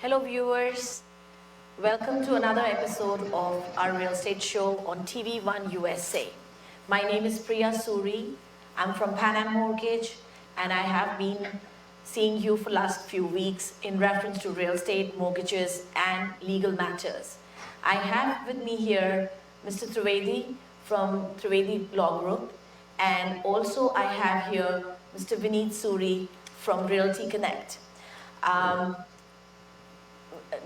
Hello, viewers. Welcome to another episode of our real estate show on TV1 USA. My name is Priya Suri. I'm from Pan Am Mortgage, and I have been seeing you for last few weeks in reference to real estate, mortgages, and legal matters. I have with me here Mr. Trivedi from Trivedi Law Group, and also I have here Mr. Vineet Suri from Realty Connect. Um,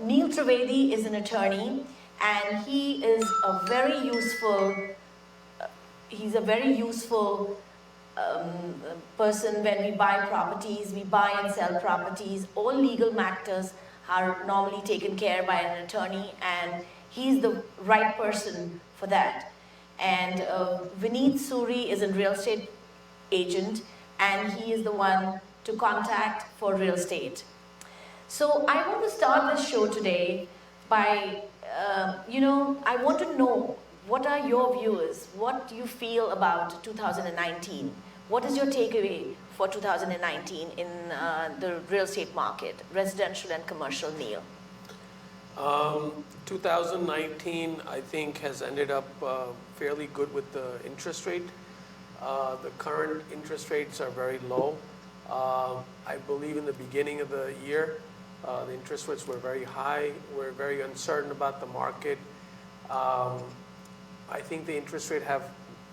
Neil Trivedi is an attorney, and he's a very useful person when we buy properties, we buy and sell properties. All legal matters are normally taken care by an attorney, and he's the right person for that. And Vineet Suri is a real estate agent, and he is the one to contact for real estate. So I want to start this show today by, I want to know what are your views? What do you feel about 2019? What is your takeaway for 2019 in the real estate market, residential and commercial, Neil? 2019, I think, has ended up fairly good with the interest rate. The current interest rates are very low. I believe in the beginning of the year, the interest rates were very high. We're very uncertain about the market. I think the interest rate have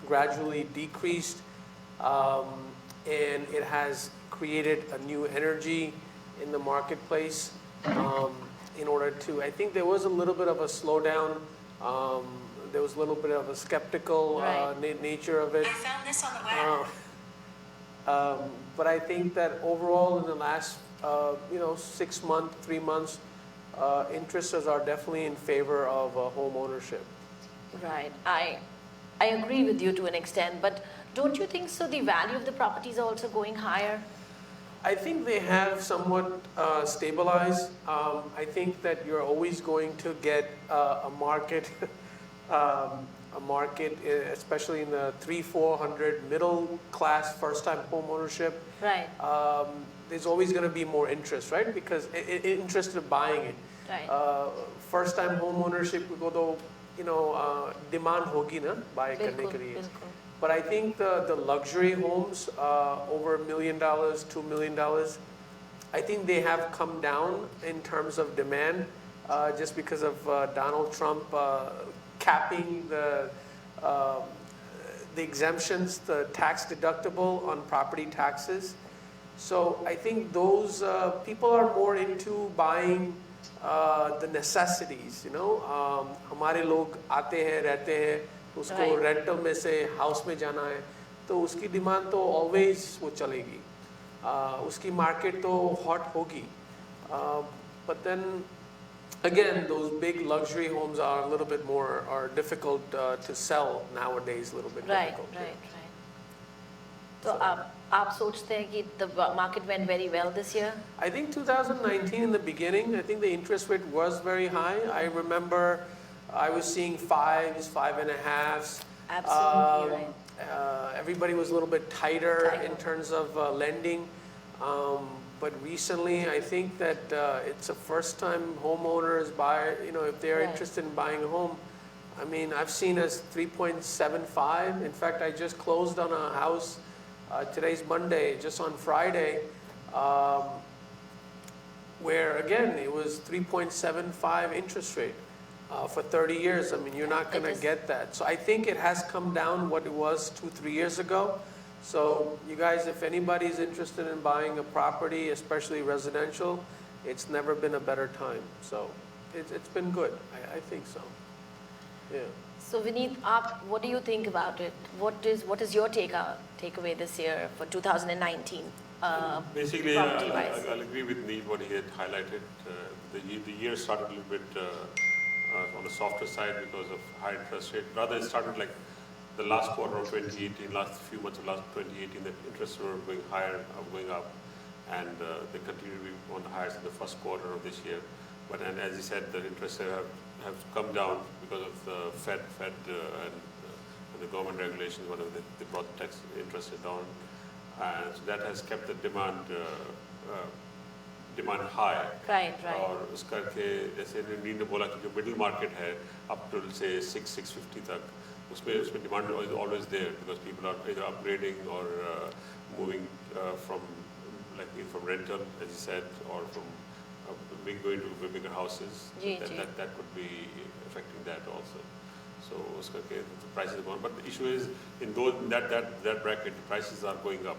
gradually decreased, and it has created a new energy in the marketplace. In order to, I think there was a little bit of a slowdown. There was a little bit of a skeptical nature of it. I found this on the web. But I think that overall in the last 6 months, 3 months, interests are definitely in favor of home ownership. Right. I agree with you to an extent, but don't you think so the value of the properties are also going higher? I think they have somewhat stabilized. I think that you're always going to get a market, especially in the 300-400 middle class first-time home ownership. Right. There's always going to be more interest, right? Because interest in buying it. Right. First-time home ownership को तो demand होगी ना buy करने के लिए. But I think the luxury homes over $1 million, $2 million, I think they have come down in terms of demand just because of Donald Trump capping the exemptions, the tax deductible on property taxes. So I think those people are more into buying the necessities, हमारे लोग आते हैं रहते हैं उसको rental में से house में जाना है तो उसकी डिमांड तो ऑलवेज वो चलेगी उसकी मार्केट तो हॉट होगी but then again those big luxury homes are a little bit more difficult to sell nowadays, a little bit difficult. Right. So आप सोचते हैं कि the market went very well this year? I think 2019 in the beginning, I think the interest rate was very high. I remember I was seeing 5s, 5.5s. Absolutely right. Everybody was a little bit tighter in terms of lending. But recently, I think that it's a first-time homeowners buyer. If they're interested in buying a home, I mean, I've seen as 3.75. In fact, I just closed on a house. Today's Monday, just on Friday, where again it was 3.75 interest rate for 30 years. I mean, you're not going to get that. So I think it has come down what it was 2-3 years ago. So you guys, if anybody's interested in buying a property, especially residential, it's never been a better time. So it's been good. I think so. Yeah. So Vineet, what do you think about it? What is your takeaway this year for 2019? Basically, I'll agree with Neil what he had highlighted. The year started a little bit on the softer side because of high interest rate. Rather, it started like the last quarter of 2018, last few months of 2018, the interests were going higher, going up, and they continue to be on the highest in the first quarter of this year. But and as he said, the interests have come down because of the Fed and the government regulations. Whenever they brought the tax interest down, so that has kept the demand demand high, Right, right. और उस करके जैसे नींद ने बोला कि जो middle market है अप टू से 650 तक, उसमें demand always there because people are either upgrading or moving from rental as you said or from going to bigger houses. That would be affecting that also. So uska ke the prices are going, but the issue is in that bracket the prices are going up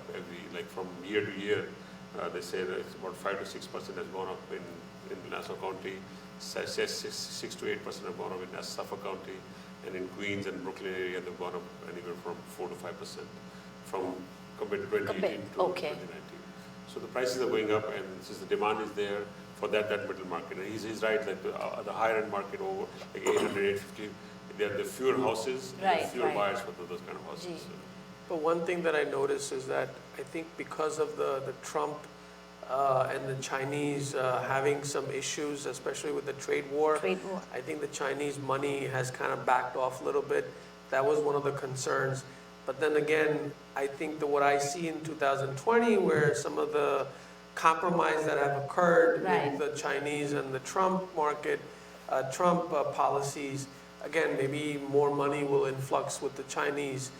like from year to year. They say that it's about 5 to 6% has gone up in Nassau County, 6 to 8% have gone up in Suffolk County, and in Queens and Brooklyn area they've gone up anywhere from 4 to 5% from compared to 2018 to 2019. So the prices are going up, and since the demand is there for that middle market, and he's right, like the higher end market over like 800, 850, there are fewer houses, and fewer buyers for those kind of houses. But one thing that I notice is that I think because of the Trump and the Chinese having some issues, especially with the trade war, I think the Chinese money has kind of backed off a little bit. That was one of the concerns. But then again, I think that what I see in 2020, where some of the compromise that have occurred with the Chinese and the Trump market, Trump policies, again, maybe more money will influx with the Chinese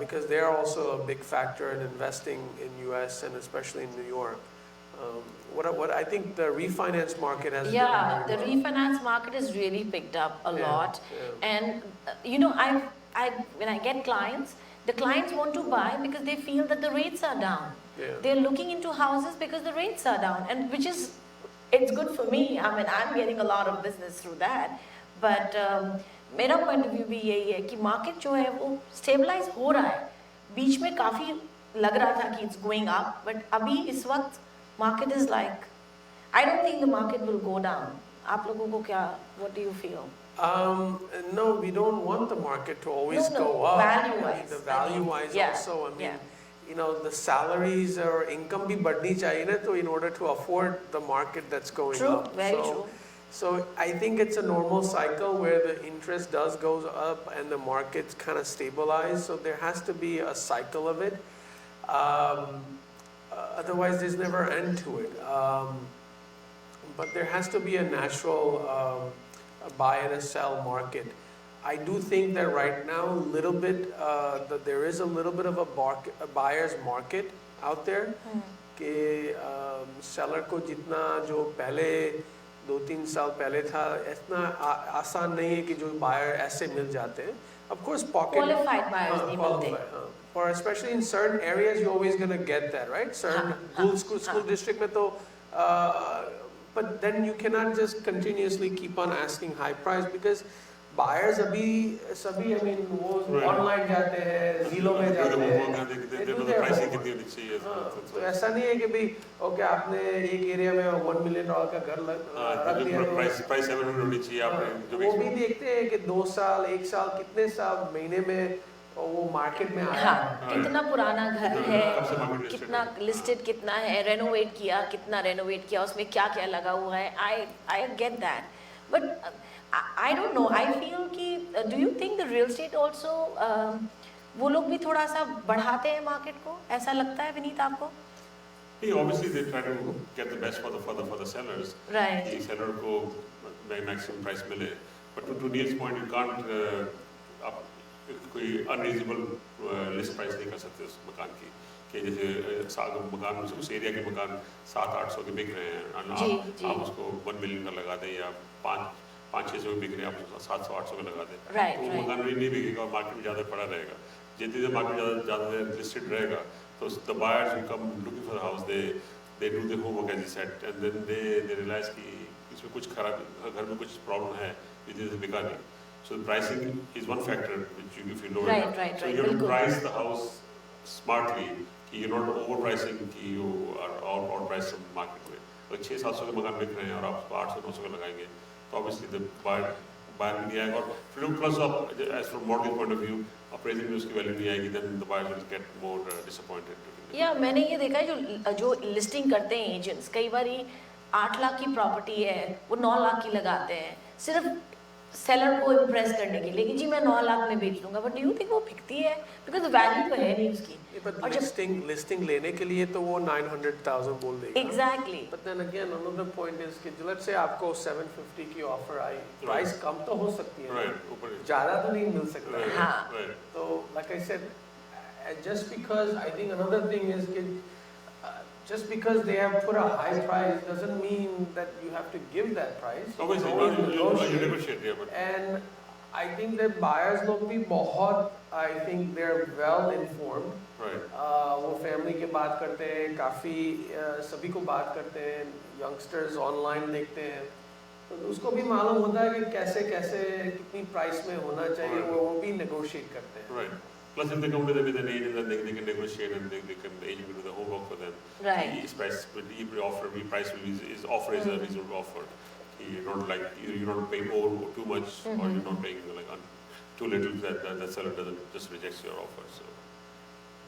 because they are also a big factor in investing in U.S. and especially in New York. What I think the refinance market has the refinance market has really picked up a lot, and when I get clients, the clients want to buy because they feel that the rates are down. They're looking into houses because the rates are down, and it's good for me. I mean, I'm getting a lot of business through that. But मेरा point of view भी यही है कि market जो है वो stabilise हो रहा है. बीच में काफ़ी लग रहा था कि इट्स गोइंग अप, बट अभी इस वक्त market is like, I don't think the market will go down. आप लोगों को क्या, what do you feel? No, we don't want the market to always go up. Value-wise. The value-wise also. I mean, the salaries or income भी बढ़नी चाहिए ना, तो in order to afford the market that's going up. True, very true. So I think it's a normal cycle where the interest does goes up and the markets kind of stabilize. So there has to be a cycle of it. Otherwise, there's never end to it. But there has to be a natural buy and a sell market. I do think that right now, that there is a little bit of a buyer's market out there. कि seller को जितना जो पहले 2-3 साल पहले था, इतना आसान नहीं है कि जो बायर ऐसे मिल जाते हैं. Of course, qualified buyers नहीं मिलते. Or especially in certain areas, you're always going to get that, right? Certain school district में तो, but then you cannot just continuously keep on asking high price because buyers अभी सभी, I mean, वो online जाते हैं, Zillow में जाते हैं. तो ऐसा नहीं है कि भी ओके आपने एक एरिया में $1 million का घर रख दिया, प्राइस 700 होनी चाहिए आपने. वो भी देखते हैं कि 2 साल 1 साल कितने साल महीने में वो मार्केट में आया. कितना पुराना घर है, कितना लिस्टेड, कितना है रेनोवेट किया, कितना रेनोवेट किया, उसमें क्या क्या लगा हुआ है. I get that, but I don't know. I feel कि do you think the real estate also वो लोग भी थोड़ा सा बढ़ाते हैं मार्केट को, ऐसा लगता है विनीत आपको? Obviously they try to get the best for the sellers. Right. कि seller को maximum price मिले. But to Neil's point, you can't आप कोई unreasonable list price नहीं कर सकते उस मकान की. कि जैसे मकान उस एरिया के मकान 700-800 के बिक रहे हैं, आप उसको 1 million का लगा दें या 500-600 बिक रहे हैं, आप 700-800 का लगा दें, तो वो मकान नहीं बिकेगा और मार्केट में ज़्यादा पड़ा रहेगा. जितनी देर मार्केट ज़्यादा लिस्टेड रहेगा, तो the buyers who come looking for the house, they do their homework as you said, and then they realize कि इसमें कुछ खराब, घर में कुछ प्रॉब्लम है, इतनी देर बिका नहीं. So the pricing is one factor which if you lower it, so you have to price the house smartly. कि you're not overpricing, कि you are outpriced from market में. अगर 600-700 के मकान बिक रहे हैं और आप 800-900 का लगाएंगे, तो obviously the buyer नहीं आएगा. और plus as from mortgage point of view, appraisal में उसकी value नहीं आएगी, then the buyer will get more disappointed. मैंने ये देखा है जो लिस्टिंग करते हैं एजेंट्स, कई बार 8 लाख की प्रॉपर्टी है वो 9 लाख की लगाते हैं, सिर्फ सेलर को इम्प्रेस करने के लिए कि जी मैं 9 लाख में बेच दूंगा, बट डू यू थिंक वो बिकती है? बिकॉज वैल्यू तो है नहीं उसकी। But और जब listing लेने के लिए तो वो 900,000 बोल देगा। Exactly But then again, another point is कि let's say आपको 750 की ऑफर आई, प्राइस कम तो हो सकती है, ज़्यादा तो नहीं मिल सकता है। हाँ। तो like I said, just because I think another thing is कि just because they have put a high price doesn't mean that you have to give that price. Obviously, You always you negotiate, yeah, but And I think that buyers लोग भी बहुत, I think they're well informed. right. वो family के बात करते हैं, काफ़ी सभी को बात करते हैं, यंगस्टर्स ऑनलाइन देखते हैं, तो उसको भी मालूम होता है कि कैसे कैसे कितनी प्राइस में होना चाहिए, वो भी नेगोशिएट करते हैं। Right. Plus, if they come with an agent, then they can negotiate and they can agent will do the homework for them. Right. His price, price will be, his offer is a reasonable offer. You're not like you're not paying over too much, or you're not paying like too little that the seller doesn't just rejects your offer.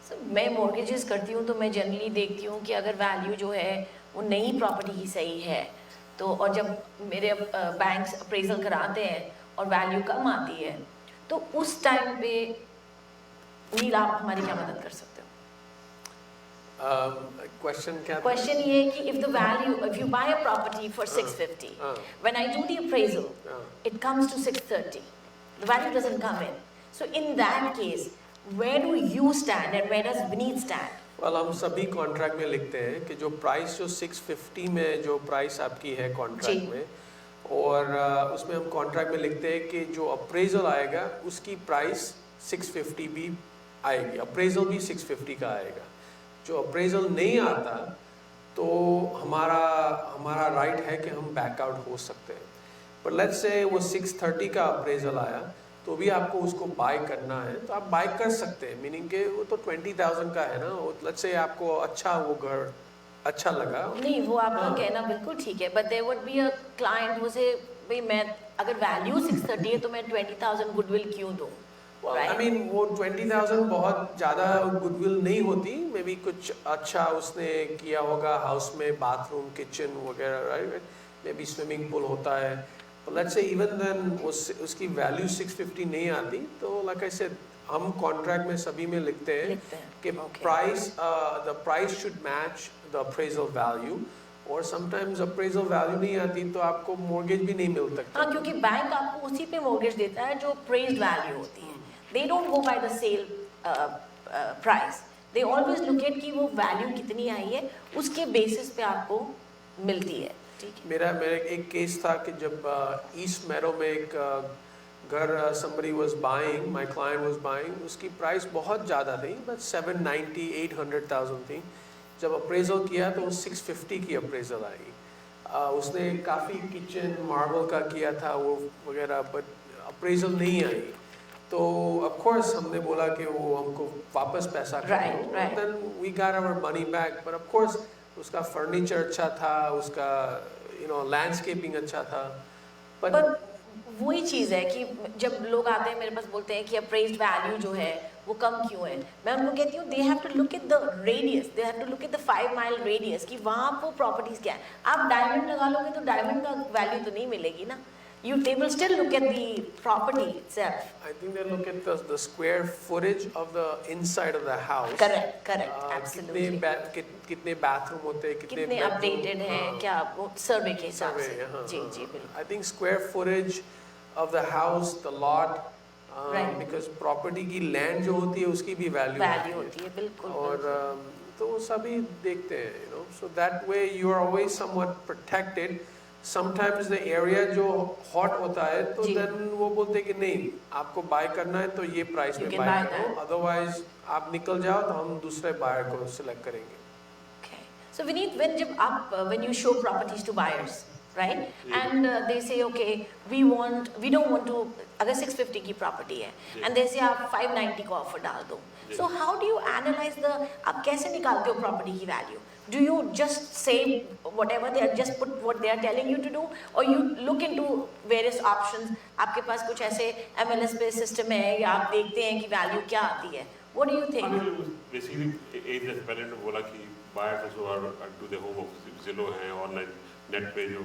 So मैं mortgages करती हूँ तो मैं generally देखती हूँ कि अगर value जो है वो नई प्रॉपर्टी की सही है तो, और जब मेरे बैंक्स अप्रेजल कराते हैं और वैल्यू कम आती है तो उस टाइम पे नील आप हमारी क्या मदद कर सकते हो? क्वेश्चन क्या था? क्वेश्चन ये है कि if the value, if you buy a property for 650, when I do the appraisal it comes to 630, the value doesn't come in, so in that case where do you stand and where does Vineet stand? Well, हम सभी contract में लिखते हैं कि जो price जो 650 में जो प्राइस आपकी है कॉन्ट्रैक्ट में, और उसमें हम कॉन्ट्रैक्ट में लिखते हैं कि जो अप्रेजल आएगा उसकी प्राइस 650 भी आएगी, अप्रेजल भी 650 का आएगा। जो अप्रेजल नहीं आता तो हमारा राइट है कि हम बैकआउट हो सकते हैं, पर लेट्स से वो 630 का अप्रेजल आया तो भी आपको उसको बाय करना है तो आप बाय कर सकते हैं, मीनिंग के वो तो 20,000 का है ना, लेट्स से आपको अच्छा वो घर अच्छा लगा। नहीं, वो आपका कहना बिल्कुल ठीक है, but there would be a client who से भाई मैं अगर वैल्यू 630 है तो मैं 20,000 गुडविल क्यों दूं? आई मीन वो 20,000 बहुत ज़्यादा गुडविल नहीं होती, मे बी कुछ अच्छा उसने किया होगा हाउस में, बाथरूम किचन वगैरह, right, may be swimming pool होता है, लेट्स से इवन देन उसकी वैल्यू 650 नहीं आती तो लाइक आई सेड हम कॉन्ट्रैक्ट में सभी में लिखते हैं कि price the price should match the appraisal value, और समटाइम्स अप्रेजल वैल्यू नहीं आती तो आपको मॉर्गेज भी नहीं मिल सकता। हाँ, क्योंकि बैंक आपको उसी पे मॉर्गेज देता है जो अप्रेज्ड वैल्यू होती है, they don't go by the sale price, they always look at कि वो वैल्यू कितनी आई है उसके बेसिस पे आपको मिलती है। मेरा एक केस था कि जब ईस्ट मैरो में एक घर somebody was buying, my client was buying, उसकी प्राइस बहुत ज़्यादा थी, बस 790, 800,000 थी। जब अप्रेजल किया तो 650 की अप्रेजल आई। उसने काफ़ी किचन मार्बल का किया था वो वगैरह, बट अप्रेजल नहीं आई तो ऑफ कोर्स हमने बोला कि वो हमको वापस पैसा करो, then we got our money back, but of course उसका फर्नीचर अच्छा था, उसका लैंडस्केपिंग अच्छा था, पर वही चीज़ है कि जब लोग आते हैं मेरे पास बोलते हैं कि अप्रेज्ड वैल्यू जो है वो कम क्यों है, मैं उनको कहती हूँ they have to look at the radius, they have to look at the 5 mile radius कि वहाँ वो प्रॉपर्टीज क्या है। आप डायमंड लगा लोगे तो डायमंड का वैल्यू तो नहीं मिलेगी ना, they will still look at the property itself. I think they look at the square footage of the inside of the house. Correct, absolutely. कितने bathroom होते हैं, कितने updated हैं, क्या वो survey के हिसाब से। जी बिल्कुल। I think square footage of the house, the lot, right. because property की land जो होती है उसकी भी value होती है, बिल्कुल। और तो सभी देखते हैं, so that way you are always somewhat protected. Sometimes the area जो hot होता है तो then वो बोलते हैं कि नहीं आपको buy करना है तो ये price में buy करो, otherwise आप निकल जाओ तो हम दूसरे buyer को select करेंगे। Okay. So Vineet, when you show properties to buyers, right? And they say okay, we don't want to, अगर 650 की property है and they say आप 590 को offer डाल दो, so how do you analyze आप कैसे निकालते हो property की value? Do you just say whatever they are, just put what they are telling you to do, or you look into various options? आपके पास कुछ ऐसे MLS पे system है या आप देखते हैं कि value क्या आती है? What do you think? Basically, एक जैसे पहले ने बोला कि buyers also are do their homework, Zillow है, online नेट पे जो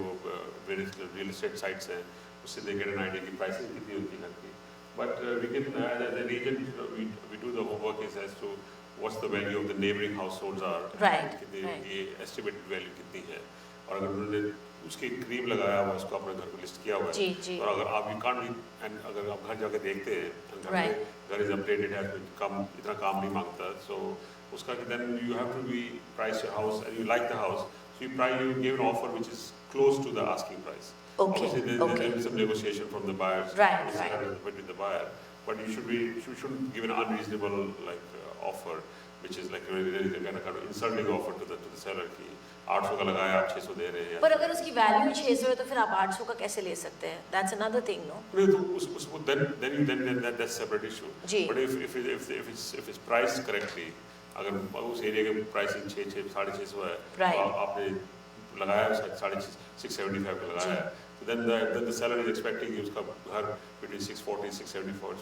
रियल एस्टेट साइट्स हैं उससे दे गेट एन आइडिया की प्राइसिंग कितनी होती है घर की. But we can, as an agent, we do the homework is as to what's the value of the neighboring households are. Right. ये estimated value कितनी है. और अगर उन्होंने उसके करीब लगाया हुआ है, उसको अपने घर को लिस्ट किया हुआ है. जी. और अगर आप you can't be, and अगर आप घर जाके देखते हैं, घर is updated है, कम इतना काम नहीं मांगता. So उसका then you have to be price your house and you like the house. So you give an offer which is close to the asking price. Okay. Obviously, there will be some negotiation from the buyers. Right. Between the buyer, but you shouldn't give an unreasonable offer, which is like really kind of insulting offer to the seller कि 800 का लगाया आप 600 दे रहे हैं. पर अगर उसकी value 600 है तो फिर आप 800 का कैसे ले सकते हैं? That's another thing, no? नहीं तो then that's separate issue. Ji. But if it's priced correctly, अगर उस एरिया के प्राइसिंग 650 है, Right. तो आपने लगाया 675 का लगाया है. Then the seller is expecting कि उसका घर between 640 674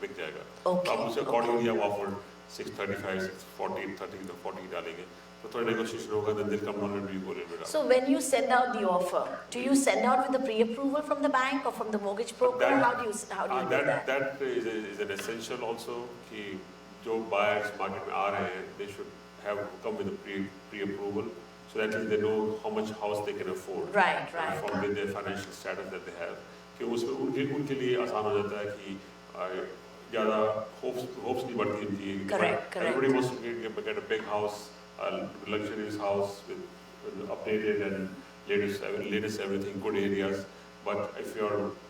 बिक जाएगा. Okay. तो आप उसे accordingly आप offer 635 640 30 तो 40 डालेंगे. तो थोड़ा negotiation होगा, then they'll come down and we go a little bit up. So when you send out the offer, do you send out with the pre-approval from the bank or from the mortgage broker? How do you do that? That is an essential also कि जो buyers market में आ रहे हैं, they should have come with a pre-approval. So that they know how much house they can afford. Right. From their financial status that they have. कि उसमें उनके लिए आसान हो जाता है कि ज़्यादा hopes नहीं बढ़ती उनकी. Correct. Everybody wants to get a big house, a luxurious house with updated and latest everything, good areas. But if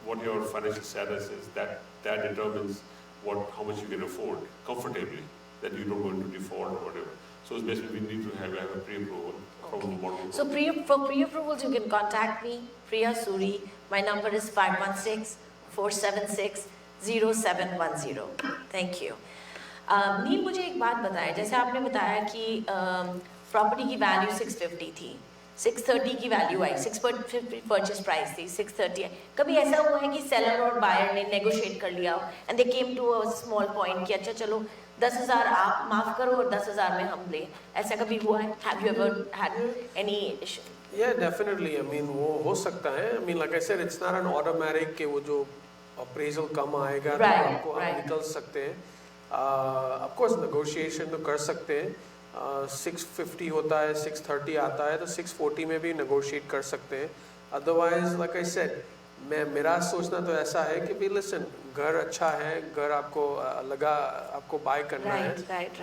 what your financial status is, that determines how much you can afford comfortably, that you don't go into default or whatever. So it's basically we need to have a pre-approval from the mortgage. So for pre-approvals, you can contact me, Priya Suri. My number is 516-476-0710. Thank you. नील मुझे एक बात बताएं, जैसे आपने बताया कि property की value 650 थी, 630 की वैल्यू आई, 650 परचेज प्राइस थी, 630 है. कभी ऐसा हुआ है कि सेलर और बायर ने नेगोशिएट कर लिया and they came to a small point कि अच्छा चलो 10,000 आप माफ करो और 10,000 में हम ले, ऐसा कभी हुआ है? Have you ever had any issue? Yeah, definitely. I mean वो हो सकता है. I mean like I said, it's not an automatic कि वो जो appraisal कम आएगा तो आपको हम निकल सकते हैं. Of course negotiation तो कर सकते हैं. 650 होता है, 630 आता है तो 640 में भी negotiate कर सकते हैं. Otherwise, like I said, मेरा सोचना तो ऐसा है कि भी listen, घर अच्छा है, घर आपको buy करना है,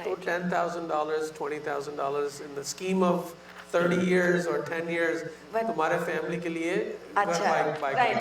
तो $10,000, $20,000 in the scheme of 30 years or 10 years तुम्हारे फैमिली के लिए घर buy right.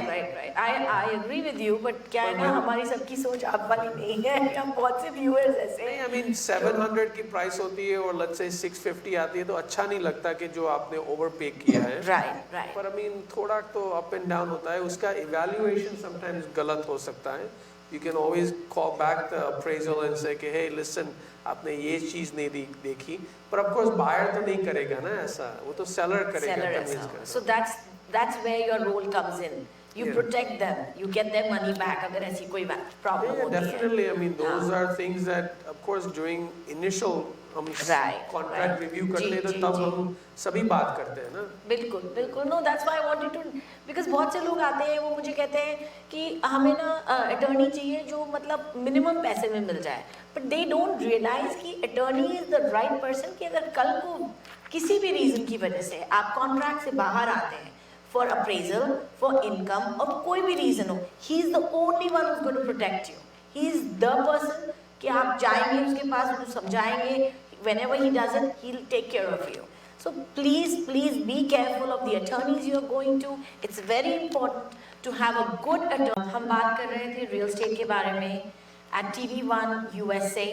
I agree with you, but क्या है ना, हमारी सबकी सोच आप वाली नहीं है. हम बहुत से viewers ऐसे हैं. I mean 700 की प्राइस होती है और let's say 650 आती है तो अच्छा नहीं लगता कि जो आपने overpay किया है. Right. पर I mean थोड़ा तो up and down होता है, उसका evaluation sometimes गलत हो सकता है. You can always call back the appraisal and say कि hey listen, आपने ये चीज़ नहीं देखी. पर of course buyer तो नहीं करेगा ना ऐसा, वो तो seller करेगा. So that's where your role comes in. You protect them, you get their money back अगर ऐसी कोई problem होती है. Definitely. I mean those are things that of course during initial हम contract review करते हैं तो तब हम सभी बात करते हैं ना. बिल्कुल. No, that's why I wanted to, because बहुत से लोग आते हैं वो मुझे कहते हैं कि हमें ना attorney चाहिए जो मतलब minimum पैसे में मिल जाए, but they don't realize कि attorney is the right person कि अगर कल को किसी भी reason की वजह से आप contract से बाहर आते हैं for appraisal, for income और कोई भी reason हो, he is the only one who's going to protect you. He is the person कि आप जाएंगे उसके पास, उसको समझाएंगे, whenever he does it, he'll take care of you. So please be careful of the attorneys you are going to. It's very important to have a good attorney. हम बात कर रहे थे real estate के बारे में at TVOneUSA.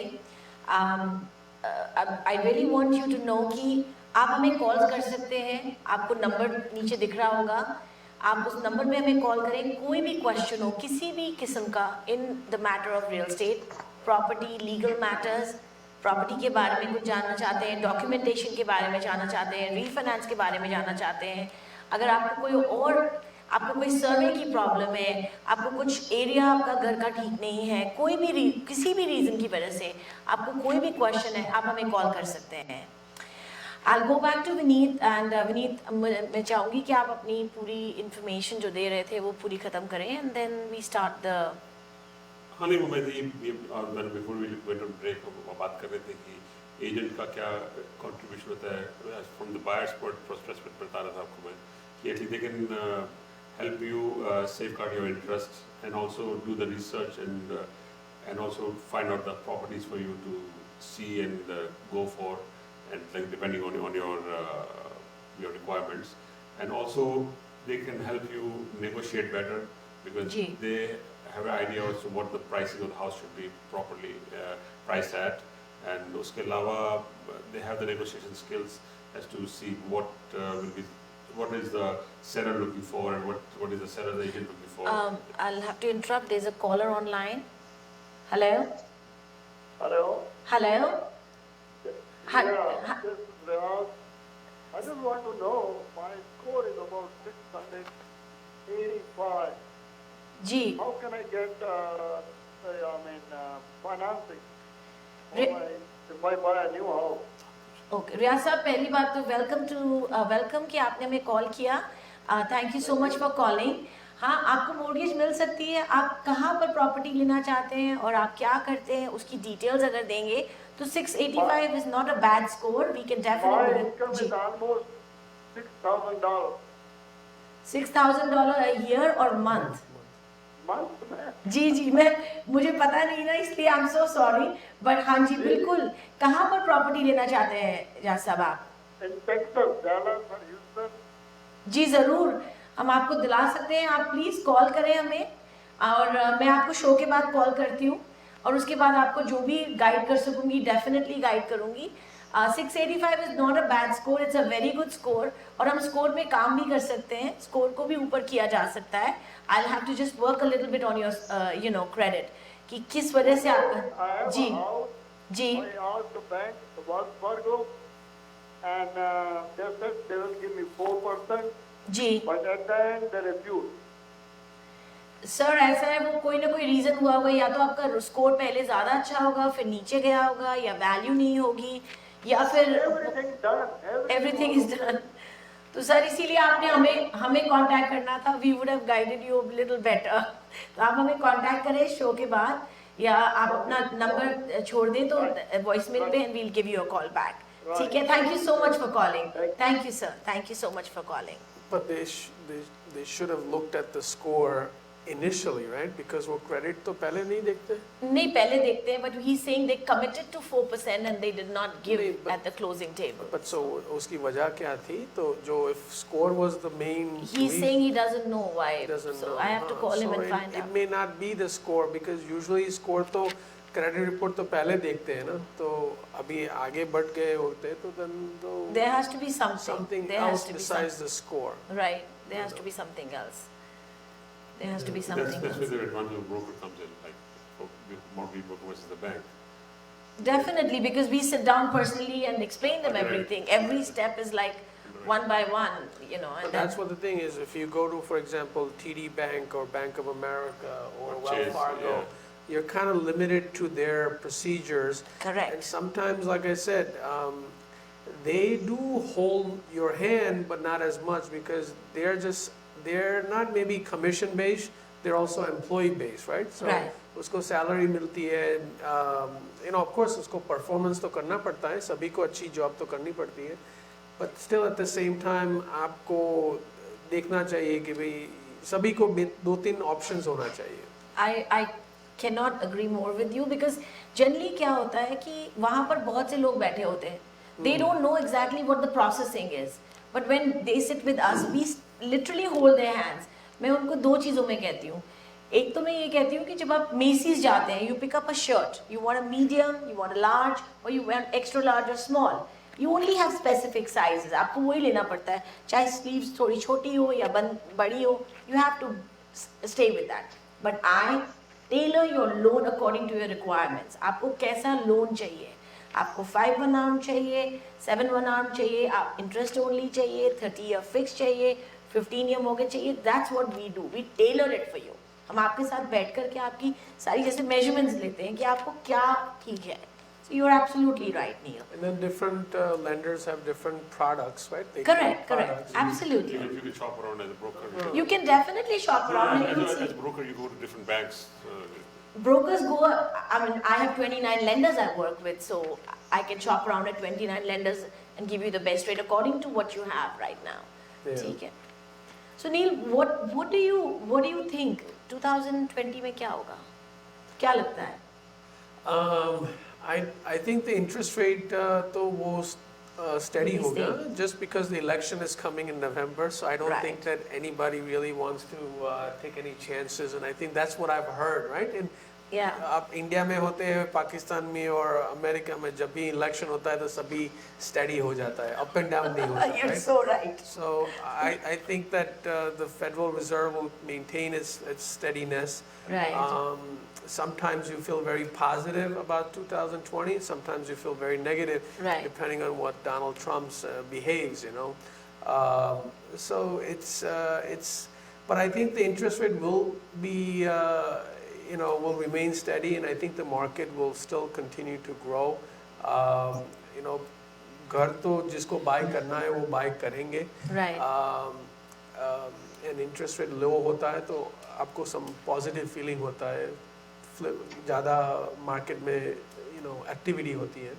I really want you to know कि आप हमें कॉल कर सकते हैं, आपको नंबर नीचे दिख रहा होगा, आप उस नंबर पे हमें कॉल करें. कोई भी क्वेश्चन हो किसी भी किस्म का in the matter of real estate, property, legal matters, property के बारे में कुछ जानना चाहते हैं, डॉक्यूमेंटेशन के बारे में जानना चाहते हैं, रीफाइनेंस के बारे में जानना चाहते हैं, अगर आपको कोई सर्वे की प्रॉब्लम है, आपको कुछ एरिया आपका घर का ठीक नहीं है, किसी भी रीज़न की वजह से आपको कोई भी क्वेश्चन है, आप हमें कॉल कर सकते हैं. I'll go back to Vineet and Vineet, मैं चाहूँगी कि आप अपनी पूरी information जो दे रहे थे वो पूरी ख़त्म करें and then we start the. हाँ नहीं, वो मैंने before we went on break हम बात कर रहे थे कि एजेंट का क्या कंट्रीब्यूशन होता है फ्रॉम द बायर्स पर्सपेक्टिव बता रहा था आपको मैं कि at least they can help you safeguard your interests and also do the research and also find out the properties for you to see and go for and like depending on your requirements, and also they can help you negotiate better because जी. they have an idea as to what the pricing of the house should be properly priced at, and uske alawa they have the negotiation skills as to see what is the seller looking for and what is the seller the agent looking for. I'll have to interrupt. There's a caller online. Hello. Hello. Hello. Yeah, this is Riyaz. I just want to know, my score is about 685. जी. How can I get, financing if I buy a new house? Okay Riyaz साहब, पहली बात तो welcome कि आपने हमें call किया. Thank you so much for calling. हाँ, आपको मोर्गेज मिल सकती है. आप कहाँ पर प्रॉपर्टी लेना चाहते हैं और आप क्या करते हैं उसकी डिटेल्स अगर देंगे तो 685 is not a bad score. We can My definitely. income जी. is almost $6,000 $6,000 a year और मंथ? month, man. जी, मुझे पता नहीं ना, इसलिए I am so sorry. But हाँ जी, बिल्कुल. कहाँ पर प्रॉपर्टी लेना चाहते हैं रियाज साहब आप? In Texas, Dallas or Houston. जी ज़रूर, हम आपको दिला सकते हैं. आप प्लीज़ कॉल करें हमें और मैं आपको शो के बाद कॉल करती हूँ और उसके बाद आपको जो भी गाइड कर सकूँगी डेफिनेटली गाइड करूँगी. 685 is not a bad score, it's a very good score. और हम स्कोर में काम भी कर सकते हैं, स्कोर को भी ऊपर किया जा सकता है. I have to just work a little bit on your credit कि किस वजह से I आपका. have जी a house. जी. I asked the bank, the Wells Fargo, and they said they will give me 4%, जी but at the end they refused. Sir, ऐसा है वो कोई ना कोई रीज़न हुआ होगा. या तो आपका स्कोर पहले ज़्यादा अच्छा होगा फिर नीचे गया होगा, या वैल्यू नहीं होगी, या फिर Everything done. Everything is done. तो सर इसीलिए आपने हमें कांटेक्ट करना था. We would have guided you little better. तो आप हमें कांटेक्ट करें शो के बाद, या आप अपना नंबर छोड़ दें तो वॉइसमेल पे and we'll give you a call back. ठीक है. Thank you so much for calling. Thank you sir. Thank you so much for calling. But they should have looked at the score initially, right? Because वो credit तो पहले नहीं देखते. नहीं, पहले देखते हैं, but he's saying they committed to 4% and they did not give नहीं, but- at the closing table. But so उसकी वजह क्या थी? तो जो if score was the main. He's saying he doesn't know why. He doesn't So know. I have to call him So and find it out. may not be the score because usually score तो credit report तो पहले देखते हैं ना. तो अभी आगे बढ़ गए होते तो then तो There has to be something. There has else to be besides something. the score. Right. There has to be something else. There has to be That's something where else. the advantage of broker comes in, like mortgage broker versus the bank. Definitely, because we sit down personally and explain them Right. everything. Every step is like one by one, and But then that's what the thing is. If you go to, for example, TD Bank or Bank of America or Or Wells Chase, Fargo, yeah. you're kind of limited to their procedures. correct. And sometimes, like I said, they do hold your hand, but not as much because they're not maybe commission based. They're also employee based, right? So Right. उसको salary मिलती है. Of course, उसको performance तो करना पड़ता है. सभी को अच्छी job तो करनी पड़ती है. But still at the same time, आपको देखना चाहिए कि भाई सभी को 2-3 options होना चाहिए. I cannot agree more with you because generally क्या होता है कि वहाँ पर बहुत से लोग बैठे होते हैं. They don't know exactly what the processing is. But when they sit with us, we literally hold their hands. मैं उनको 2 चीज़ों में कहती हूँ. एक तो मैं ये कहती हूँ कि जब आप Macy's जाते हैं, you pick up a shirt. You want a medium, you want a large, or you want extra large or small. You only have specific sizes. आपको वही लेना पड़ता है. चाहे sleeves थोड़ी छोटी हो या बड़ी हो, you have to stay with that. But I tailor your loan according to your requirements. आपको कैसा loan चाहिए? आपको 5/1 arm चाहिए, 7/1 arm चाहिए, आप interest only चाहिए, 30-year fixed चाहिए, 15-year mortgage चाहिए. That's what we do. We tailor it for you. हम आपके साथ बैठ कर के आपकी सारी जैसे measurements लेते हैं कि आपको क्या ठीक है. So you're absolutely right, Neil. And then different lenders have different products, right? They Correct, create correct. products. Absolutely. Even if you can shop around as a broker. You can definitely shop No, around and as, you will as see. a broker, you go to different banks. Brokers go, I mean, I have 29 lenders I work with, so I can shop around at 29 lenders and give you the best rate according to what you have right now. Yeah. ठीक है. So Neil, what do you think 2020 में क्या होगा? क्या लगता है? I think the interest rate तो वो steady Will be होगा, just because the election is coming in November, so I don't Right. think that anybody really wants to take any chances, and I think that's what I've heard, right? And Yeah. आप India में होते हैं, पाकिस्तान में और America में जब भी election होता है तो सभी steady हो जाता है, up and down नहीं होता, You're right? so right. So I think that the Federal Reserve will maintain its steadiness. Right. Sometimes you feel very positive about 2020, sometimes you feel very negative, Right. depending on what Donald Trump's behaves, you know. So it's, but I think the interest rate will be, will remain steady, and I think the market will still continue to grow. You know, घर तो जिसको buy करना है वो buy करेंगे. Right. And interest rate low होता है तो आपको some positive feeling होता है, ज़्यादा market में activity होती है.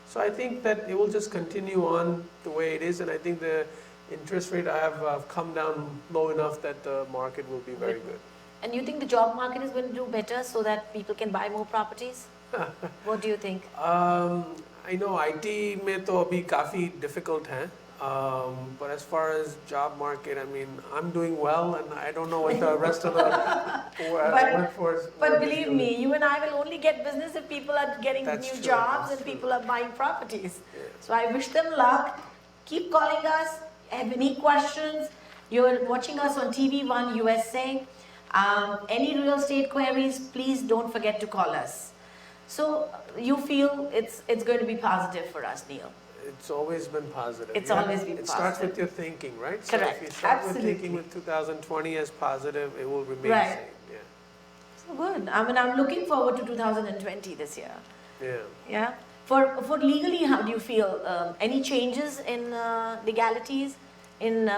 So I think that it will just continue on the way it is, and I think the interest rate have come down low enough that the market will be very good. And you think the job market is going to do better so that people can buy more properties? What do you think? I know IT में तो अभी काफ़ी difficult है. But as far as job market, I mean, I'm doing well, and I don't know what the rest of the workforce. But believe me, you and I will only get business if people are getting That's new true, jobs that's and true. people are buying properties. Yeah. So I wish them luck. Keep calling us. Have any questions? You're watching us on TVOne USA. Any real estate queries, please don't forget to call us. So you feel it's going to be positive for us, Neil? It's always been positive. It's always been It starts positive. with your thinking, right? Correct. So if you start Absolutely. with thinking with 2020 as positive, it will remain Right. the same. Yeah. So good. I mean, I'm looking forward to 2020 this year. Yeah. Yeah. For legally, how do you feel? Any changes in legalities in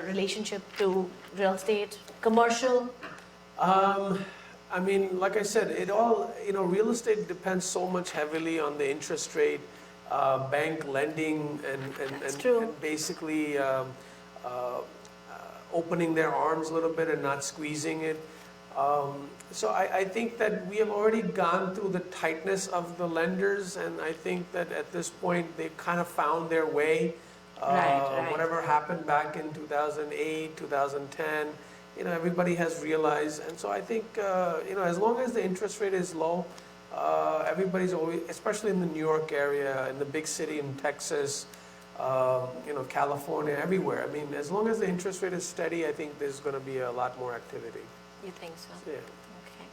relationship to real estate, commercial? I mean, like I said, it all, real estate depends so much heavily on the interest rate, bank lending, That's and, true. and basically opening their arms a little bit and not squeezing it. So I think that we have already gone through the tightness of the lenders, and I think that at this point they've kind of found their way. Right. Whatever happened back in 2008, 2010, everybody has realized. And so I think, as long as the interest rate is low, everybody's always, especially in the New York area, in the big city in Texas, California, everywhere. I mean, as long as the interest rate is steady, I think there's going to be a lot more activity. You think so? Yeah. Okay.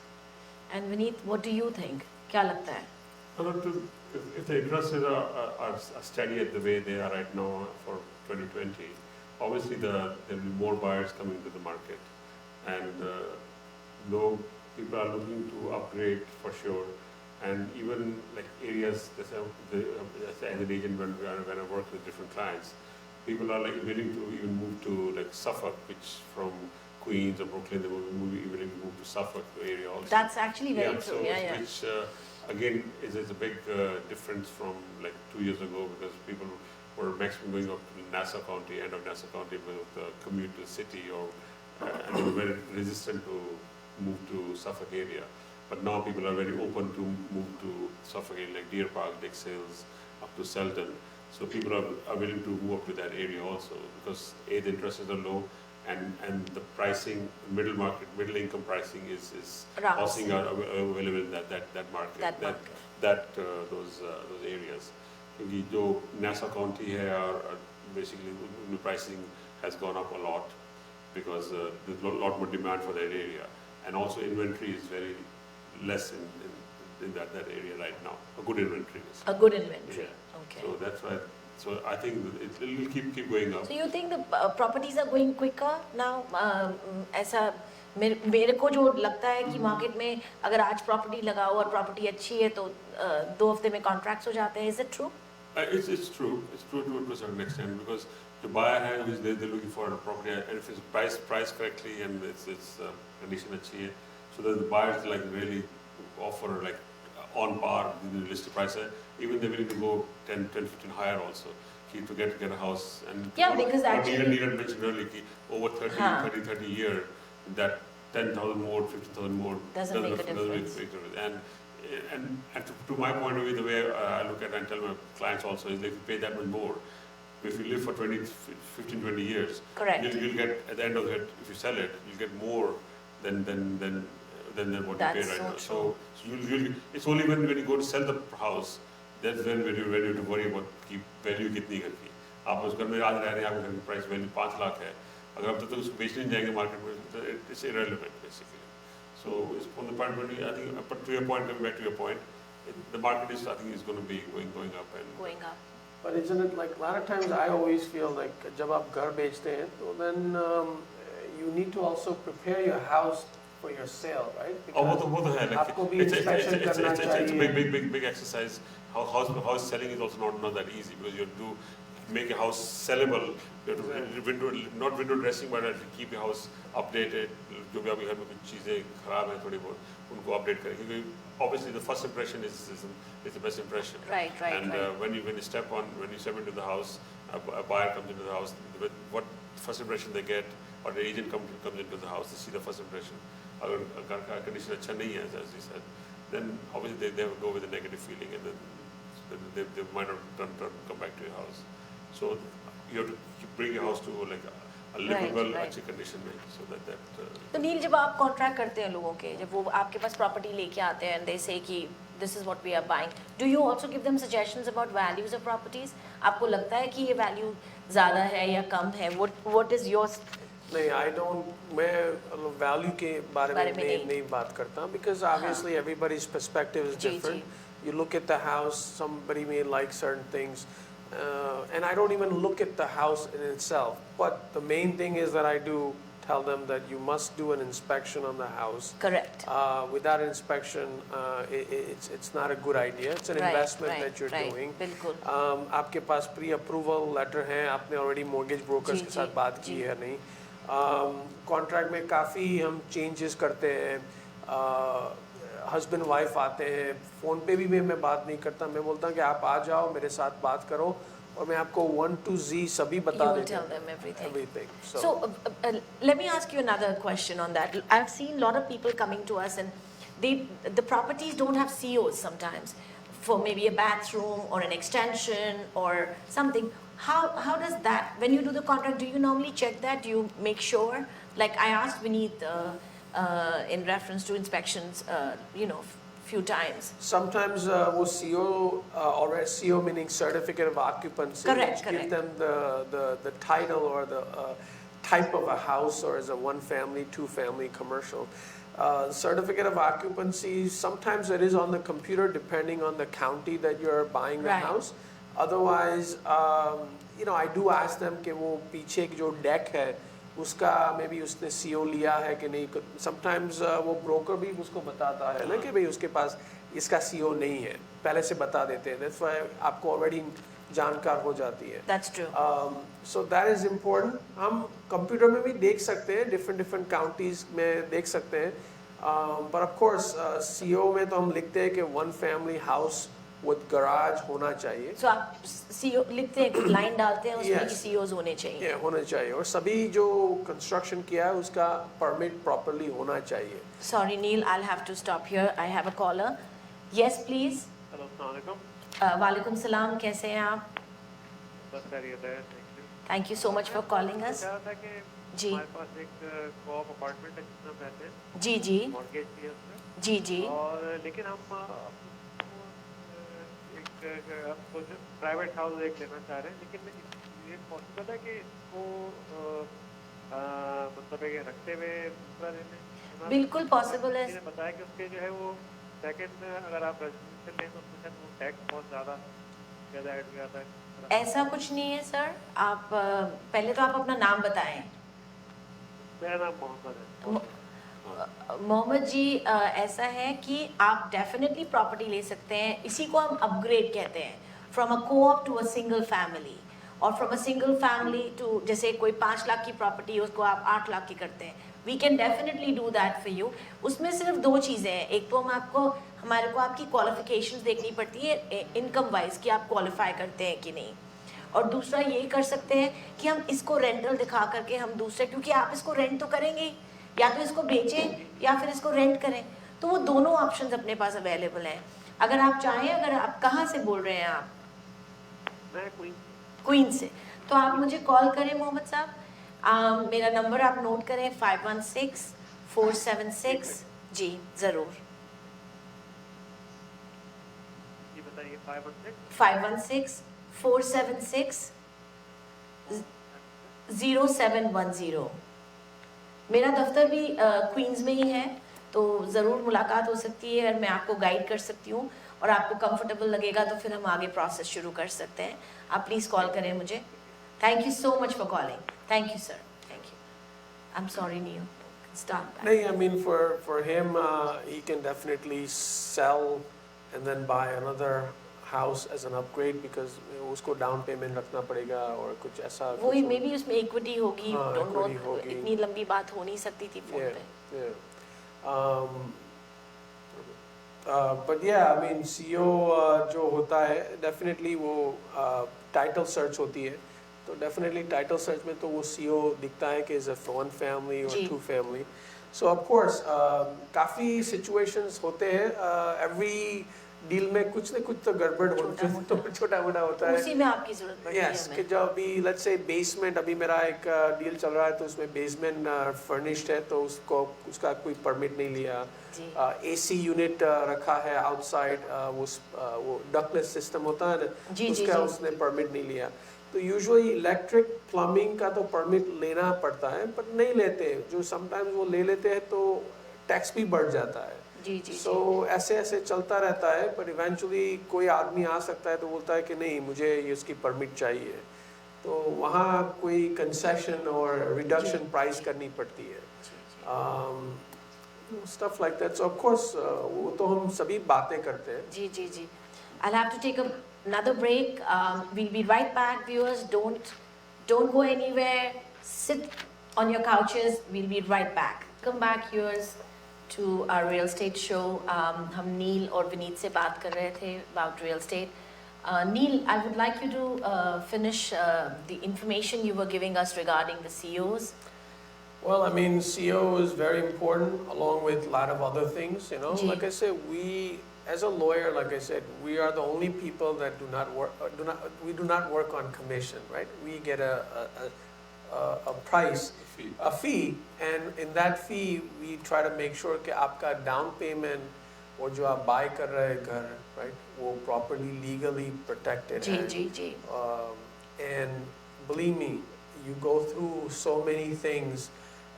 And Vineet, what do you think? क्या लगता है? If the interests are steady at the way they are right now for 2020, obviously there will be more buyers coming to the market, and though people are looking to upgrade for sure, and even like areas as an agent when I work with different clients, people are like willing to even move to like Suffolk, which from Queens or Brooklyn, they will be willing to move to Suffolk area also. That's actually very true. So Yeah. which again is a big difference from like 2 years ago, because people were maximum going up to Nassau County, end of Nassau County, with the commute to the city, or and they were very resistant to move to Suffolk area. But now people are very open to move to Suffolk area, like Deer Park, Dix Hills, up to Selton. So people are willing to move up to that area also, because A, the interests are low, and the pricing, middle income pricing is Around housing are available in that market, those areas. क्योंकि जो Nassau County है, basically the pricing has gone up a lot, because there's a lot more demand for that area, and also inventory is very less in that area right now. A good inventory is. A good inventory. Yeah. Okay. So that's why. So I think it will keep going up. So you think the properties are going quicker now? ऐसा मेरे को जो लगता है कि market में अगर आज प्रॉपर्टी लगाओ और प्रॉपर्टी अच्छी है तो 2 हफ्ते में कॉन्ट्रैक्ट्स हो जाते हैं. Is it true? It's true. It's true to a certain extent because the buyer has they're looking for a property and if it's priced correctly and it's condition अच्छी है, so that the buyers like really offer like on par the listed price. Even they're willing to go 10, 15 higher also to get a house. And Yeah, because actually Neeraj mentioned earlier कि over 30 year that 10,000 more, 15,000 more doesn't make a difference. And to my point of view, the way I look at it and tell my clients also is that if you pay that much more, if you live for 15, 20 years, Correct. You'll get, at the end of it, if you sell it, you'll get more than what That's you pay right so now. true. So it's only when you go to sell the house, that's when you have to worry about की value कितनी घर की. आप उस घर में आज रह रहे हैं, आपके घर की price value 5 लाख है. अगर आप तब तक उसको बेचने नहीं जाएंगे market में, it's irrelevant basically. So it's from the point of view, I think, but to your point, coming back to your point, the market is, I think, is going to be going up and Going up. But isn't it like a lot of times I always feel like जब आप घर बेचते हैं तो then you need to also prepare your house for your sale, right? Oh, वो तो है. Like, आपको भी inspection करना चाहिए. It's a big exercise. House selling is also not that easy because you have to make a house sellable. You have to not window dressing, but to keep your house updated. जो भी आपके घर में कुछ चीजें खराब हैं थोड़ी बहुत उनको update करें क्योंकि obviously the first impression is the best impression. Right. And when you step into the house, a buyer comes into the house. What first impression they get, or the agent comes into the house, they see the first impression. अगर घर का condition अच्छा नहीं है, as you said, then obviously they go with a negative feeling, and then they might not come back to your house. So you have to bring your house to like a livable, अच्छी condition में, so that. तो नील जब आप contract करते हैं लोगों के, जब वो आपके पास प्रॉपर्टी लेके आते हैं and they say कि this is what we are buying, do you also give them suggestions about values of properties? आपको लगता है कि ये value ज़्यादा है या कम है? What is yours? नहीं, I don't. मैं value के बारे में नहीं बात करता because obviously everybody's perspective is different. You look at the house, somebody may like certain things. And I don't even look at the house in itself. But the main thing is that I do tell them that you must do an inspection on the house. Correct. Without inspection, it's not a good idea. It's an investment that you're doing. बिल्कुल. आपके पास pre-approval letter है, आपने already mortgage brokers के साथ बात की है नहीं. Contract में काफ़ी हम changes करते हैं. हस्बैंड वाइफ आते हैं, फ़ोन पे भी मैं बात नहीं करता, मैं बोलता हूँ कि आप आ जाओ मेरे साथ बात करो और मैं आपको 1 to Z सभी बता देता हूँ. You will tell them everything. So let me ask you another question on that. I've seen a lot of people coming to us and the properties don't have COs sometimes for maybe a bathroom or an extension or something. How does that, when you do the contract, do you normally check that? Do you make sure? Like I asked Vineet in reference to inspections, few times. Sometimes वो CO or CO meaning certificate of occupancy. Correct. Give them the title or the type of a house or is a 1-family, 2-family, commercial. Certificate of occupancy, sometimes it is on the computer depending on the county that you're buying the house. Otherwise, I do ask them कि वो पीछे जो deck है उसका maybe उसने CO लिया है कि नहीं. Sometimes वो broker भी उसको बताता है ना कि भाई उसके पास इसका CO नहीं है, पहले से बता देते हैं. That's why आपको already जानकार हो जाती है. That's true. So that is important. हम कंप्यूटर में भी देख सकते हैं, different counties में देख सकते हैं. But of course CO में तो हम लिखते हैं कि 1-family house with garage होना चाहिए. So आप CO लिखते हैं, लाइन डालते हैं उसमें कि COs होने चाहिए. Yeah, होना चाहिए और सभी जो construction किया है उसका permit properly होना चाहिए. Sorry Neil, I'll have to stop here. I have a caller. Yes, please. Hello, अस्सलाम वालेकुम. वालेकुम सलाम, कैसे हैं आप? बस खैरियत है, Thank you so much for calling us. क्या था कि जी. हमारे पास एक co-op अपार्टमेंट है जिसमें हम रहते हैं. जी. मॉर्गेज भी है उसमें. जी. और लेकिन हम कुछ प्राइवेट हाउस एक लेना चाह रहे हैं, लेकिन ये पॉसिबल है कि इसको मतलब ये रखते हुए दूसरा लेने. बिल्कुल पॉसिबल है. मैंने बताया कि उसके जो है वो सेकंड अगर आप रेजिडेंशियल लें तो उसमें शायद वो टैक्स बहुत ज़्यादा ऐड हो जाता है. ऐसा कुछ नहीं है सर. आप पहले तो आप अपना नाम बताएं. मेरा नाम मोहम्मद है. मोहम्मद जी ऐसा है कि आप डेफिनेटली प्रॉपर्टी ले सकते हैं, इसी को हम अपग्रेड कहते हैं, from a co-op to a single family, और from a single family to, जैसे कोई 5 लाख की प्रॉपर्टी है उसको आप 8 लाख की करते हैं, we can definitely do that for you. उसमें सिर्फ 2 चीज़ें हैं, एक तो हमारे को आपकी क्वालिफिकेशंस देखनी पड़ती है इनकम वाइज कि आप क्वालिफाई करते हैं कि नहीं, और दूसरा ये कर सकते हैं कि हम इसको रेंटल दिखा करके हम दूसरे, क्योंकि आप इसको रेंट तो करेंगे ही, या तो इसको बेचें या फिर इसको रेंट करें, तो वो दोनों ऑप्शंस अपने पास अवेलेबल हैं। अगर आप चाहें, अगर आप कहाँ से बोल रहे हैं आप? मैं क्वीन से, तो आप मुझे कॉल करें मोहम्मद साहब, मेरा नंबर आप नोट करें 516476, जी ज़रूर, ये बताइए 516-476-0710। मेरा दफ्तर भी क्वींस में ही है, तो ज़रूर मुलाकात हो सकती है और मैं आपको गाइड कर सकती हूँ, और आपको कंफर्टेबल लगेगा तो फिर हम आगे प्रोसेस शुरू कर सकते हैं। आप प्लीज़ कॉल करें मुझे। Thank you so much for calling. Thank you sir, thank you. I am sorry Neue, start. नहीं, I mean for him, he can definitely sell and then buy another house as an upgrade because उसको down payment रखना पड़ेगा और कुछ ऐसा। वही, may be उसमें equity होगी, हाँ, डोंट नो, equity होगी। इतनी लंबी बात हो नहीं सकती थी फोन पे। But yeah, I mean CEO जो होता है definitely वो title search होती है, तो definitely title search में तो वो CEO दिखता है कि is a one family or ji. 2 family. So of course काफ़ी situations होते हैं, every डील में कुछ न कुछ तो गड़बड़ होता है, तो छोटा मोटा होता है। उसी में आपकी जरूरत पड़ती है Yes, कि हमें। जो अभी let's say basement, अभी मेरा एक डील चल रहा है तो उसमें basement furnished है, तो उसका कोई परमिट नहीं लिया। जी। AC यूनिट रखा है आउटसाइड, वो डक्टलेस सिस्टम होता है ना, जी, जी, उसका जी। उसने परमिट नहीं लिया। तो यूजुअली इलेक्ट्रिक प्लम्बिंग का तो परमिट लेना पड़ता है, पर नहीं लेते, जो समटाइम्स वो ले लेते हैं तो टैक्स भी बढ़ जाता है। जी, जी, सो ऐसे ऐसे चलता रहता है, पर इवेंचुअली कोई आदमी आ सकता है तो बोलता है कि नहीं, मुझे ये उसकी परमिट चाहिए, तो वहाँ कोई कंसेशन और रिडक्शन प्राइस करनी पड़ती है, stuff like that. So of course वो तो हम सभी बातें करते हैं। जी, जी, जी। I'll have to take another break. We'll be right back, viewers. Don't go anywhere. Sit on your couches. We'll be right back. Come back, viewers, to our real estate show. हम नील और विनीत से बात कर रहे थे about real estate. Neil, I would like you to finish the information you were giving us regarding the CEOs. Well, I mean, CEO is very important along with a lot of other things, you know. Ji. Like I said, as a lawyer, like I said, we are the only people that we do not work on commission, right? We get a price, a fee, and in that fee, we try to make sure कि आपका down payment और जो आप buy कर रहे हैं घर, right, वो properly legally protected जी, है। जी, जी। And believe me, you go through so many things,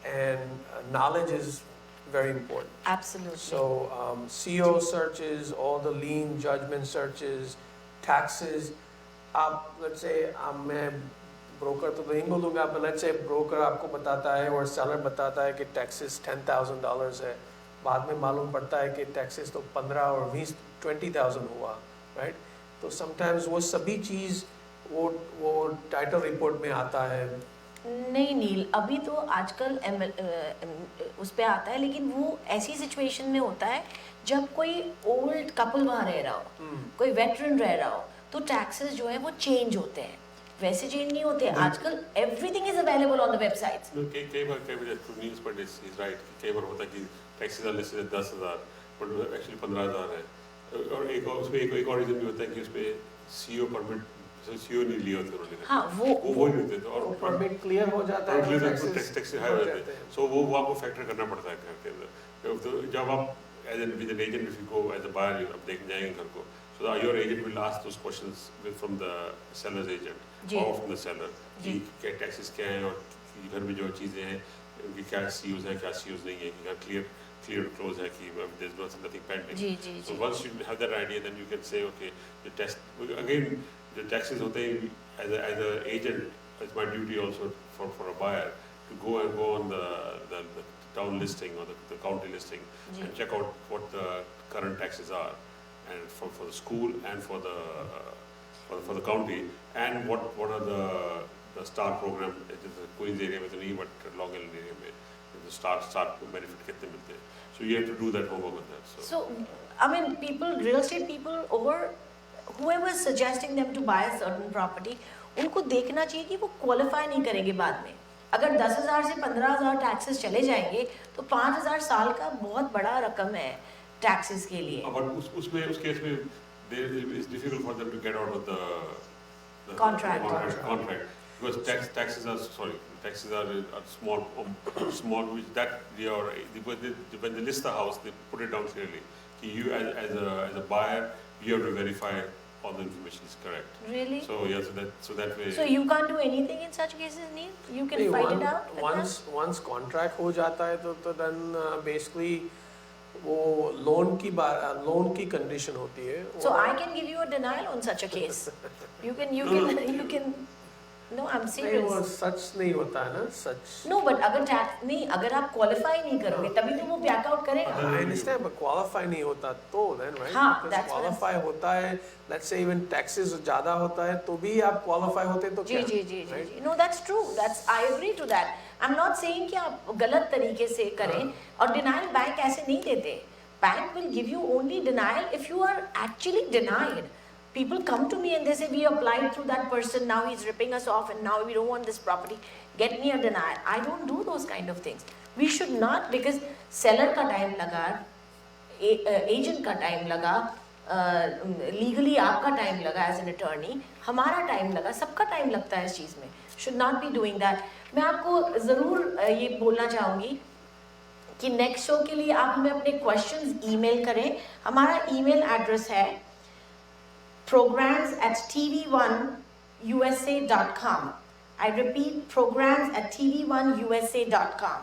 and knowledge is very important. Absolutely. So CO searches, all the lien judgment searches, taxes. Let's say मैं broker तो नहीं बोलूँगा, but let's say broker आपको बताता है और seller बताता है कि taxes $10,000 है, बाद में मालूम पड़ता है कि taxes तो 15 और 20,000 हुआ, right? तो sometimes वो सभी चीज़ वो टाइटल रिपोर्ट में आता है। नहीं नील, अभी तो आजकल उस पे आता है, लेकिन वो ऐसी सिचुएशन में होता है जब कोई ओल्ड कपल वहाँ रह रहा हो, कोई वेटरन रह रहा हो, तो टैक्सेस जो है वो चेंज होते हैं, वैसे चेंज नहीं होते आजकल। Everything is available on the websites. कई बार न्यूज़ पर इज राइट, कई बार होता है कि टैक्सेस आर लिस्टेड 10,000 पर एक्चुअली 15,000 है, और एक और रीजन भी होता है कि उसमें सीओ परमिट सीओ नहीं लिया होता उन्होंने। हाँ, वो नहीं होते थे, और परमिट क्लियर हो जाता है, टैक्स हाई हो जाते हैं, सो वो आपको फैक्टर करना पड़ता है घर के अंदर। तो जब आप as an with an agent, if you go as a buyer, आप देखने जाएंगे घर को, so your agent will ask those questions from the seller's agent और फ्रॉम द सेलर कि क्या टैक्सेस क्या हैं, और घर में जो चीज़ें हैं उनकी क्या सीयूज हैं, क्या सीयूज नहीं है, कि घर क्लियर क्लोज है, कि there is nothing pending. So once you have that idea, then you can say okay the test again, the taxes होते हैं as a agent, it's my duty also for a buyer to go on the town listing or the county listing and check out what the current taxes are, and for the school and for the county, and what are the star program Queens area में तो नहीं, but Long Island area में the star benefit कितने मिलते हैं. So you have to do that homework on that. So I mean, people, real estate people, or whoever is suggesting them to buy a certain property, उनको देखना चाहिए कि वो qualify नहीं करेंगे बाद में. अगर 10,000 से 15,000 टैक्सेस चले जाएंगे तो 5,000 साल का बहुत बड़ा रकम है टैक्सेस के लिए. But उस केस में it's difficult for them to get out of the Contract. Because taxes are small, which that when they list the house, they put it down clearly. You as a buyer, you have to verify all the information is correct. Really? So yeah, so that way. So you can't do anything in such cases, Neil? You can fight it out with once contract हो जाता है तो then basically वो loan की condition होती है. So I can give you a denial on such a case. You can. No, I'm नहीं, serious. वो सच नहीं होता है ना, सच. No, but अगर आप qualify नहीं करोगे तभी तो वो back out करेगा. I understand, but qualify नहीं होता तो then, right? हाँ, Because that's what I'm qualify होता है, let's say even taxes ज़्यादा होता है तो भी आप qualify होते तो क्या? जी. No, that's true. I agree to that. I'm not saying कि आप गलत तरीके से करें और denial bank ऐसे नहीं देते. Bank will give you only denial if you are actually denied. People come to me and they say, we applied through that person, now he's ripping us off and now we don't want this property. Get me a denial. I don't do those kind of things. We should not, because seller का time लगा, agent का time लगा, legally आपका time लगा as an attorney, हमारा time लगा, सबका time लगता है इस चीज़ में. Should not be doing that. मैं आपको ज़रूर ये बोलना चाहूँगी कि next show के लिए आप हमें अपने questions email करें. हमारा email address है programs@TVOneUSA.com. I repeat, programs@TVOneUSA.com.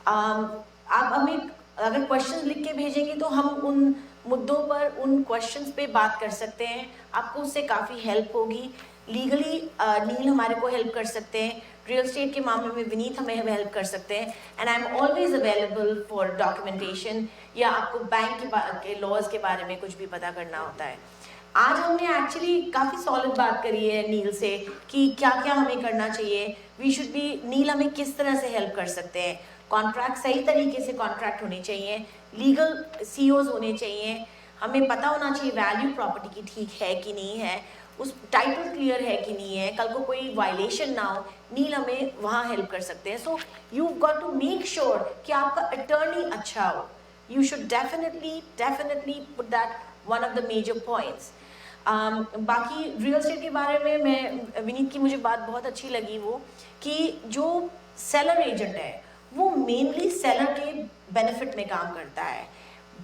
आप हमें अगर क्वेश्चंस लिख के भेजेंगे तो हम उन मुद्दों पर, उन क्वेश्चंस पे बात कर सकते हैं. आपको उससे काफ़ी हेल्प होगी. लीगली नील हमारे को हेल्प कर सकते हैं. रियल स्टेट के मामले में विनीत हमें हेल्प कर सकते हैं. And I am always available for documentation, या आपको बैंक के लॉज के बारे में कुछ भी पता करना होता है. आज हमने एक्चुअली काफ़ी सॉलिड बात करी है नील से कि क्या क्या हमें करना चाहिए. वी शुड बी, नील हमें किस तरह से हेल्प कर सकते हैं. कॉन्ट्रैक्ट सही तरीके से कॉन्ट्रैक्ट होने चाहिए, लीगल सीओज होने चाहिए, हमें पता होना चाहिए वैल्यू प्रॉपर्टी की ठीक है कि नहीं है, उस टाइटल क्लियर है कि नहीं है, कल को कोई वायलेशन ना हो. नील हमें वहाँ हेल्प कर सकते हैं. So you got to make sure कि आपका अटर्नी अच्छा हो. You should definitely put that one of the major points. बाकी रियल एस्टेट के बारे में मैं, विनीत की मुझे बात बहुत अच्छी लगी वो कि जो सेलर एजेंट है वो मेनली सेलर के बेनिफिट में काम करता है,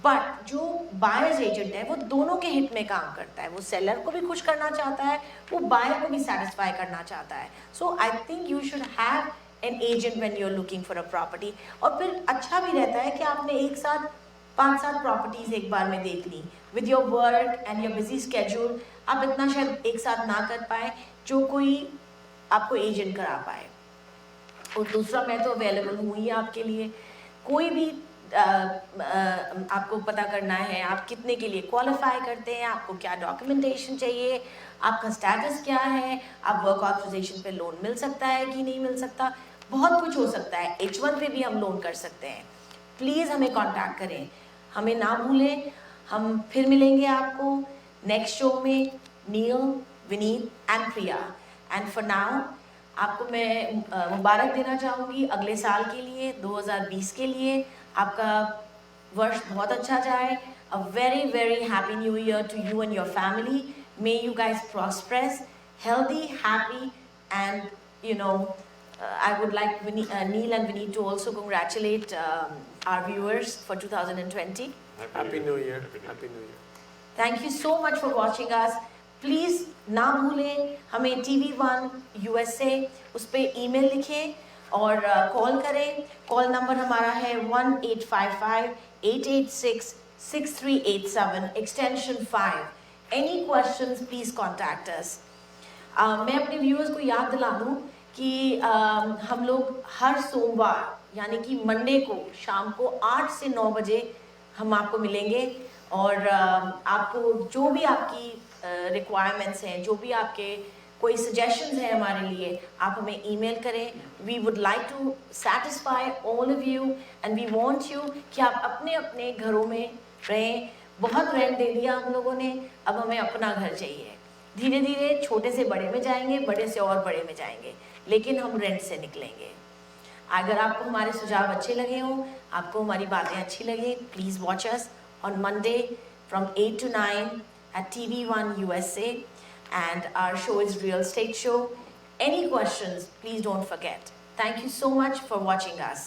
बट जो बायर्स एजेंट है वो दोनों के हित में काम करता है. वो सेलर को भी खुश करना चाहता है, वो बायर को भी सेटिस्फाई करना चाहता है. So I think you should have an agent when you are looking for a property. और फिर अच्छा भी रहता है कि आपने एक साथ 5-7 प्रॉपर्टीज एक बार में देख ली. With your work and your busy schedule आप इतना शायद एक साथ ना कर पाए जो कोई आपको एजेंट करा पाए. और दूसरा, मैं तो अवेलेबल हूँ ही आपके लिए. कोई भी आपको पता करना है आप कितने के लिए क्वालिफाई करते हैं, आपको क्या डॉक्यूमेंटेशन चाहिए, आपका स्टेटस क्या है, आप वर्क ऑथराइजेशन पे लोन मिल सकता है कि नहीं मिल सकता, बहुत कुछ हो सकता है. H1 पे भी हम लोन कर सकते हैं. प्लीज़ हमें कांटेक्ट करें, हमें ना भूलें. हम फिर मिलेंगे आपको नेक्स्ट शो में. Neel, Vineet and Priya. And for now आपको मैं मुबारक देना चाहूँगी अगले साल के लिए, 2020 के लिए. आपका वर्ष बहुत अच्छा जाए. A very very happy new year to you and your family. May you guys prosperous, healthy, happy, and you know, I would like Neil and Vineet to also congratulate our viewers for 2020. Happy New Year. Happy New Year. Thank you so much for watching us. Please ना भूलें हमें TVOne USA उस पर email लिखें और call करें. Call number हमारा है 1-855-886-6387 extension 5. Any questions please contact us. मैं अपने व्यूअर्स को याद दिला दूँ कि हम लोग हर सोमवार यानी कि मंडे को शाम को 8 से 9 बजे हम आपको मिलेंगे और आपको जो भी आपकी रिक्वायरमेंट्स हैं, जो भी आपके कोई सजेशंस हैं हमारे लिए, आप हमें ईमेल करें. We would like to satisfy all of you and we want you कि आप अपने अपने घरों में रहें. बहुत रेंट दे दिया हम लोगों ने, अब हमें अपना घर चाहिए. धीरे धीरे छोटे से बड़े में जाएंगे, बड़े से और बड़े में जाएंगे, लेकिन हम रेंट से निकलेंगे. अगर आपको हमारे सुझाव अच्छे लगे हों, आपको हमारी बातें अच्छी लगे, please watch us on Monday from 8 to 9 at TVOneUSA, and our show is Real Estate Show. Any questions, please don't forget. Thank you so much for watching us.